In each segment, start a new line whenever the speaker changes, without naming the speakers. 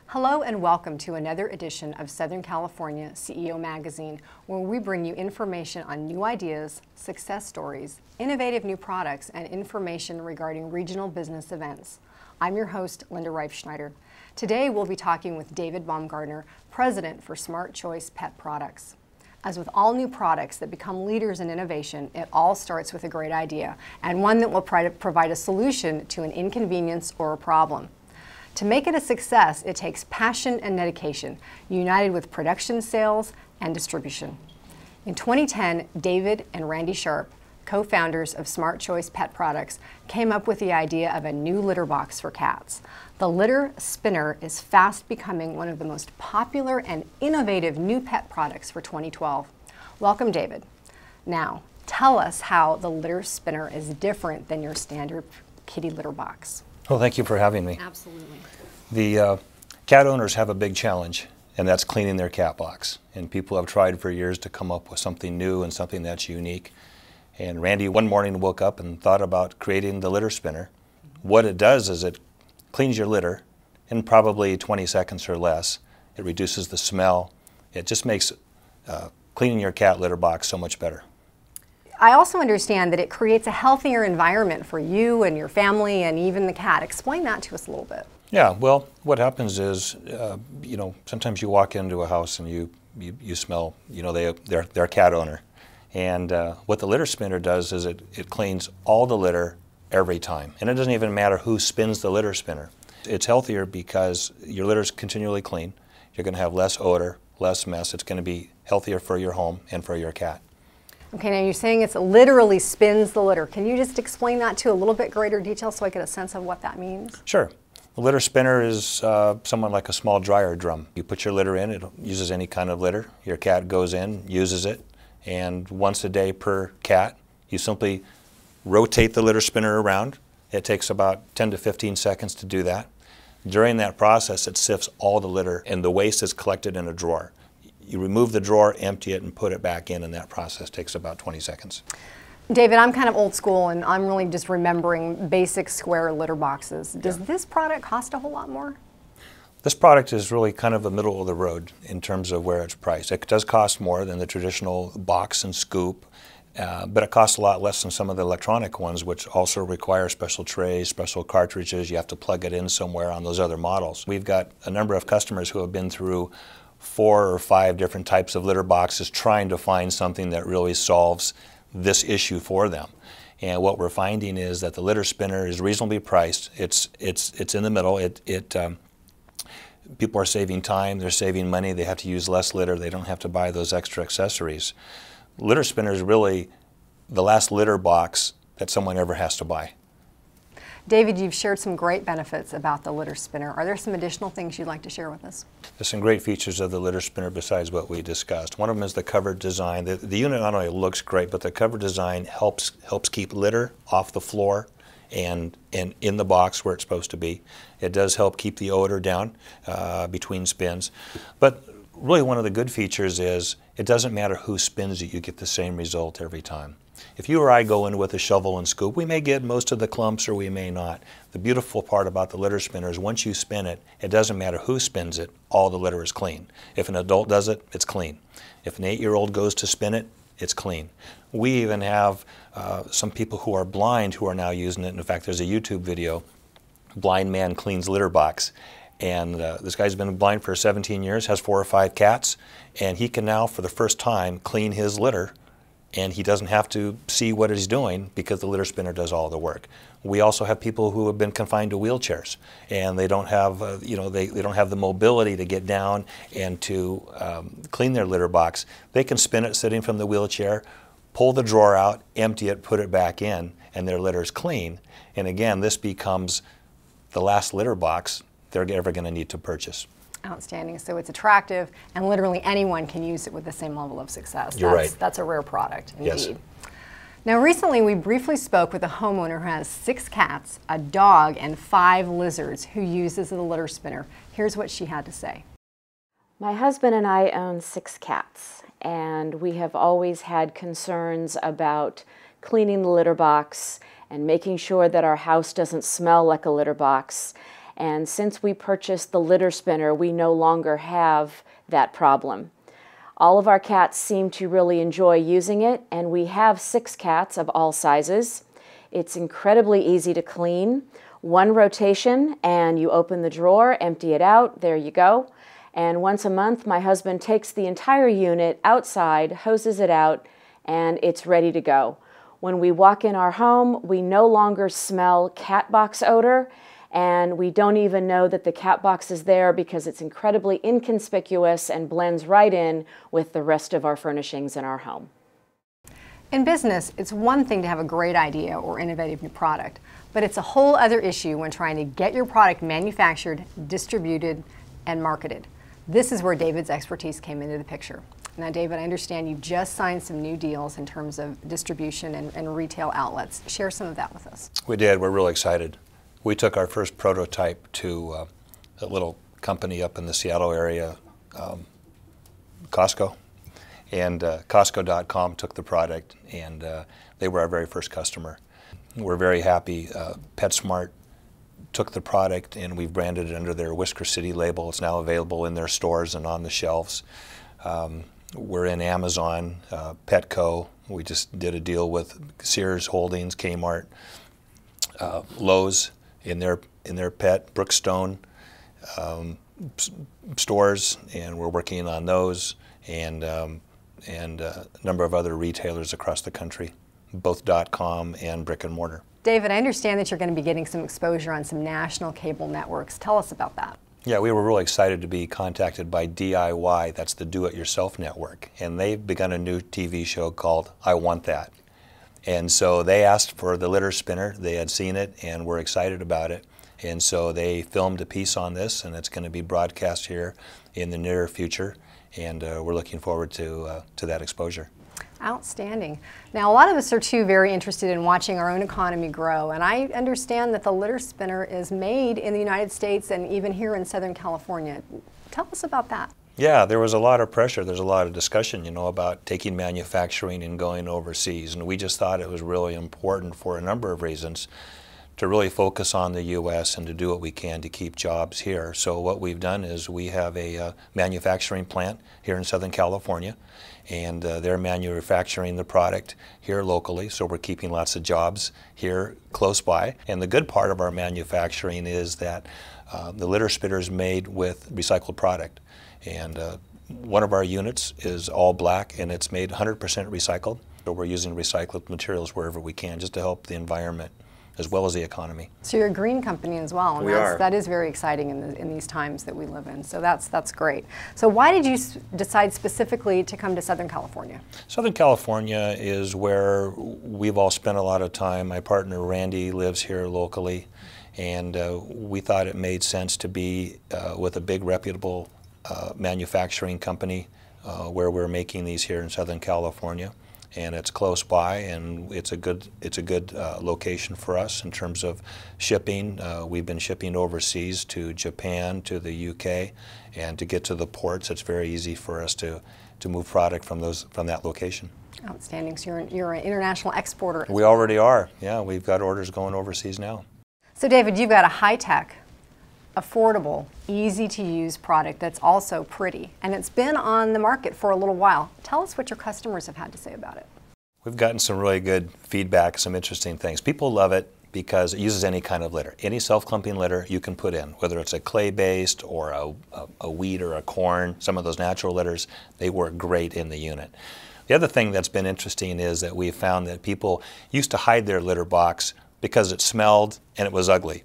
Hello and welcome to another edition of Southern California CEO Magazine, where we bring you information on new ideas, success stories, innovative new products, and information regarding regional business events. I'm your host, Linda Reifschneider. Today we'll be talking with David Baumgardner, President for Smart Choice Pet Products. As with all new products that become leaders in innovation, it all starts with a great idea and one that will provide a solution to an inconvenience or a problem. To make it a success, it takes passion and dedication, united with production, sales, and distribution. In 2010, David and Randy Sharp, co-founders of Smart Choice Pet Products, came up with the idea of a new litter box for cats. The litter spinner is fast becoming one of the most popular and innovative new pet products for 2012. Welcome, David. Now, tell us how the litter spinner is different than your standard kitty litter box.
Well, thank you for having me.
Absolutely.
The cat owners have a big challenge, and that's cleaning their cat box. And people have tried for years to come up with something new and something that's unique. And Randy one morning woke up and thought about creating the litter spinner. What it does is it cleans your litter in probably 20 seconds or less. It reduces the smell. It just makes cleaning your cat litter box so much better.
I also understand that it creates a healthier environment for you and your family and even the cat. Explain that to us a little bit.
Yeah, well, what happens is, sometimes you walk into a house and you smell, they're a cat owner. And what the litter spinner does is it cleans all the litter every time. And it doesn't even matter who spins the litter spinner. It's healthier because your litter's continually clean. You're going to have less odor, less mess. It's going to be healthier for your home and for your cat.
Okay, now you're saying it literally spins the litter. Can you just explain that to a little bit greater detail so I get a sense of what that means?
Sure. The litter spinner is somewhat like a small dryer drum. You put your litter in, it uses any kind of litter. Your cat goes in, uses it, and once a day per cat, you simply rotate the litter spinner around. It takes about 10 to 15 seconds to do that. During that process, it sifts all the litter, and the waste is collected in a drawer. You remove the drawer, empty it, and put it back in, and that process takes about 20 seconds.
David, I'm kind of old school, and I'm really just remembering basic square litter boxes. Does this product cost a whole lot more?
This product is really kind of a middle of the road in terms of where it's priced. It does cost more than the traditional box and scoop, but it costs a lot less than some of the electronic ones, which also require special trays, special cartridges. You have to plug it in somewhere on those other models. We've got a number of customers who have been through 4 or 5 different types of litter boxes trying to find something that really solves this issue for them. And what we're finding is that the litter spinner is reasonably priced. It's in the middle. People are saving time, they're saving money, they have to use less litter, they don't have to buy those extra accessories. Litter spinner is really the last litter box that someone ever has to buy.
David, you've shared some great benefits about the litter spinner. Are there some additional things you'd like to share with us?
There's some great features of the litter spinner besides what we discussed. One of them is the cover design. The unit not only looks great, but the cover design helps keep litter off the floor and in the box where it's supposed to be. It does help keep the odor down between spins. But really one of the good features is it doesn't matter who spins it, you get the same result every time. If you or I go in with a shovel and scoop, we may get most of the clumps or we may not. The beautiful part about the litter spinner is once you spin it, it doesn't matter who spins it, all the litter is clean. If an adult does it, it's clean. If an 8-year-old goes to spin it, it's clean. We even have some people who are blind who are now using it. In fact, there's a YouTube video, Blind Man Cleans Litter Box. And this guy's been blind for 17 years, has 4 or 5 cats, and he can now, for the first time, clean his litter. And he doesn't have to see what he's doing because the litter spinner does all the work. We also have people who have been confined to wheelchairs, and they don't have, they don't have the mobility to get down and to clean their litter box. They can spin it sitting from the wheelchair, pull the drawer out, empty it, put it back in, and their litter is clean. And again, this becomes the last litter box they're ever going to need to purchase.
Outstanding. So it's attractive, and literally anyone can use it with the same level of success.
You're right.
That's a rare product, indeed.
Yes.
Now, recently we briefly spoke with a homeowner who has 6 cats, a dog, and 5 lizards who uses the litter spinner. Here's what she had to say.
My husband and I own 6 cats, and we have always had concerns about cleaning the litter box and making sure that our house doesn't smell like a litter box. And since we purchased the litter spinner, we no longer have that problem. All of our cats seem to really enjoy using it, and we have 6 cats of all sizes. It's incredibly easy to clean. One rotation, and you open the drawer, empty it out, there you go. And once a month, my husband takes the entire unit outside, hoses it out, and it's ready to go. When we walk in our home, we no longer smell cat box odor, and we don't even know that the cat box is there because it's incredibly inconspicuous and blends right in with the rest of our furnishings in our home.
In business, it's one thing to have a great idea or innovative new product, but it's a whole other issue when trying to get your product manufactured, distributed, and marketed. This is where David's expertise came into the picture. Now, David, I understand you just signed some new deals in terms of distribution and retail outlets. Share some of that with us.
We did. We're really excited. We took our first prototype to a little company up in the Seattle area, Costco. And Costco.com took the product, and they were our very first customer. We're very happy. PetSmart took the product, and we've branded it under their Whisker City label. It's now available in their stores and on the shelves. We're in Amazon, Petco. We just did a deal with Sears Holdings, Kmart, Lowe's in their pet, Brookstone stores, and we're working on those, and a number of other retailers across the country, both .com and brick and mortar.
David, I understand that you're going to be getting some exposure on some national cable networks. Tell us about that.
Yeah, we were really excited to be contacted by DIY, that's the Do-It-Yourself Network, and they've begun a new TV show called I Want That. And so they asked for the litter spinner. They had seen it and were excited about it. And so they filmed a piece on this, and it's going to be broadcast here in the near future. And we're looking forward to that exposure.
Outstanding. Now, a lot of us are too very interested in watching our own economy grow, and I understand that the litter spinner is made in the United States and even here in Southern California. Tell us about that.
Yeah, there was a lot of pressure. There's a lot of discussion, about taking manufacturing and going overseas, and we just thought it was really important for a number of reasons to really focus on the U.S. and to do what we can to keep jobs here. So what we've done is we have a manufacturing plant here in Southern California, and they're manufacturing the product here locally, so we're keeping lots of jobs here close by. And the good part of our manufacturing is that the litter spinner is made with recycled product. And one of our units is all black, and it's made 100% recycled. So we're using recycled materials wherever we can just to help the environment as well as the economy.
So you're a green company as well, and
we are.
That is very exciting in these times that we live in. So that's great. So why did you decide specifically to come to Southern California?
Southern California is where we've all spent a lot of time. My partner Randy lives here locally, and we thought it made sense to be with a big reputable manufacturing company where we're making these here in Southern California. And it's close by, and it's a good location for us in terms of shipping. We've been shipping overseas to Japan, to the UK, and to get to the ports, it's very easy for us to move product from that location.
Outstanding. So you're an international exporter.
We already are. Yeah, we've got orders going overseas now.
So David, you've got a high-tech, affordable, easy-to-use product that's also pretty, and it's been on the market for a little while. Tell us what your customers have had to say about it.
We've gotten some really good feedback, some interesting things. People love it because it uses any kind of litter. Any self-clumping litter you can put in, whether it's a clay-based or a wheat or a corn, some of those natural litters, they work great in the unit. The other thing that's been interesting is that we found that people used to hide their litter box because it smelled and it was ugly.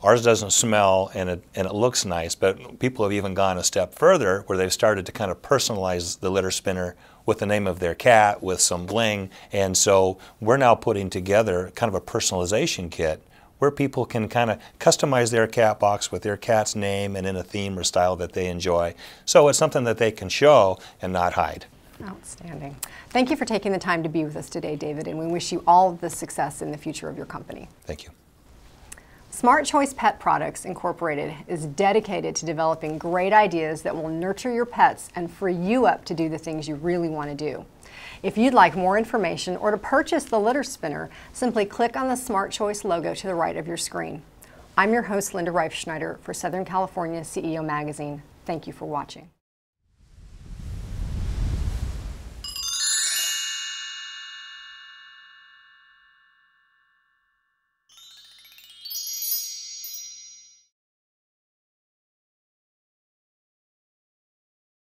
Ours doesn't smell and it looks nice, but people have even gone a step further where they've started to kind of personalize the litter spinner with the name of their cat, with some bling, and so we're now putting together kind of a personalization kit where people can kind of customize their cat box with their cat's name and in a theme or style that they enjoy. So it's something that they can show and not hide.
Outstanding. Thank you for taking the time to be with us today, David, and we wish you all of the success in the future of your company.
Thank you.
Smart Choice Pet Products Incorporated is dedicated to developing great ideas that will nurture your pets and free you up to do the things you really want to do. If you'd like more information or to purchase the litter spinner, simply click on the Smart Choice logo to the right of your screen. I'm your host, Linda Reifschneider, for Southern California CEO Magazine. Thank you for watching.